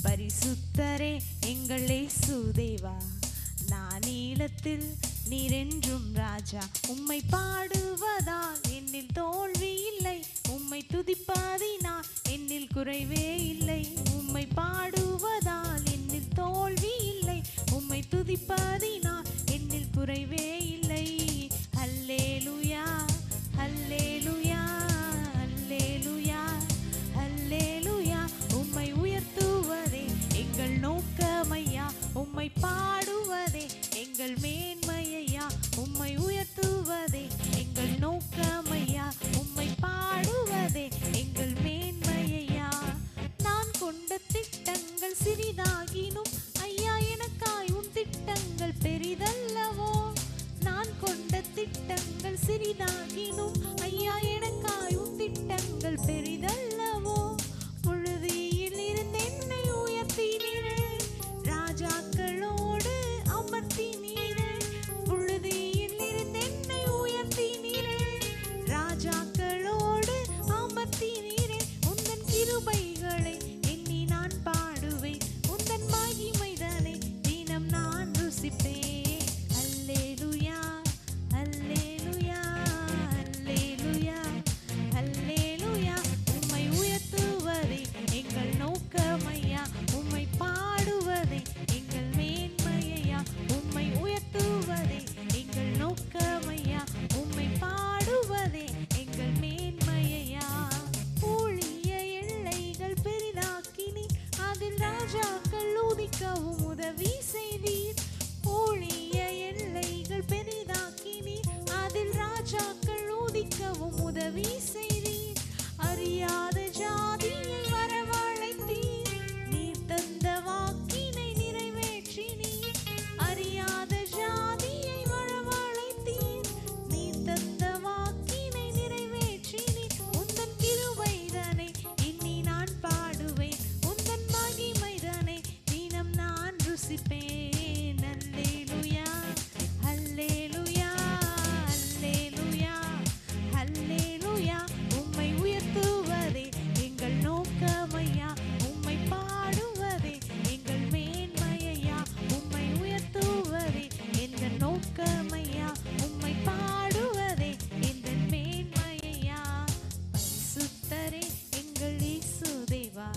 பரிசுத்தரே எங்கள் இயேசு தேவா. நான் நீளத்தில் நீரென்றும் ராஜா. உம்மை பாடுவதால் என்னில் தோல்வி இல்லை, உம்மை துதிப்பதினால் என்னில் குறைவே இல்லை. உம்மை பாடுவதால் என்னில் தோல்வி இல்லை, உம்மை துதிப்பதினால் என்னில் குறைவே இல்லை. அல்லேலூயா அல்லேலூயா அல்லேலூயா அல்லேலூயா. உம்மை உயர்த்துவதே எங்கள் நோக்கமையா, உம்மை பாடுவதே எங்கள் மேன்மையா. உம்மை உயர்த்துவதே எங்கள் நோக்கமையா, உம்மை பாடுவதே எங்கள் மேன்மையா. நான் கொண்ட திட்டங்கள் சிறிதாகினும் ஐயா எனக்காய் உன் திட்டங்கள் பெரிதல்லவோ. நான் கொண்ட திட்டங்கள் சிறிதாகினும் ஐயா எனக்காய் உன் திட்டங்கள் பெரிதல்லவோ. புழுதியில் இருந்து என்னை உயர்த்தினீரே, ராஜாக்களோடு அமர்த்தினீரே. புழுதியில் இருந்து என்னை உயர்த்தினீரே, ராஜாக்களோடு அமர்த்தினீரே. உந்தன் கிருபைகளை எண்ணி நான் பாடுவேன், உந்தன் மகிமைதனை தினம் நான் ருசிப்பேன். அல்லேலூயா அல்லேலூயா அல்லேலூயா அல்லேலூயா. உம்மை உயர்த்துவதே எங்கள் நோக்கமையா, உம்மை பாடுவதே எங்கள் மேன்மையா. உம்மை உயர்த்துவதே எங்கள் நோக்கமையா, உம்மை பாடுவதே எங்கள் மேன்மையா. ஊழிய எல்லைகள் பெரிதாக்கினி, அதில் ராஜாக்கள் உதிக்கவும் உதவி செய்தீர். ஊழிய எல்லைகள் பெரிதாக்கினி, அதில் ராஜாக்கள் உதிக்கவும் உதவி செய்தீர். அறியாத ஜாதியை வரவழைத்தீர், நீர் தந்த வாக்கினை நிறைவேற்றினீர். அறியாத ஜாதியை வரவழைத்தீர், நீர் தந்த வாக்கினை நிறைவேற்றினீர். உந்தன் கிருபைதனை எண்ணி நான் பாடுவேன், உந்தன் மகிமைதனை தினம் நான் ருசிப்பேன். அல்லேலூயா அல்லேலூயா அல்லேலூயா அல்லேலூயா. உம்மை உயர்த்துவதே எங்கள் நோக்கமையா, உம்மை பாடுவதே எங்கள் மேன்மையா. உம்மை உயர்த்துவதே எந்த நோக்கமையா, உம்மை பாடுவதே எந்த மேன்மையா. பரிசுத்தரே எங்கள் இயேசு தேவா,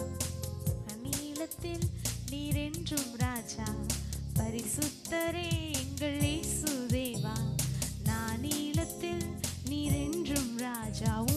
நீளத்தில் நீரென்றும் ராஜா. பரிசுத்தரே எங்கள் இயேசு தேவா.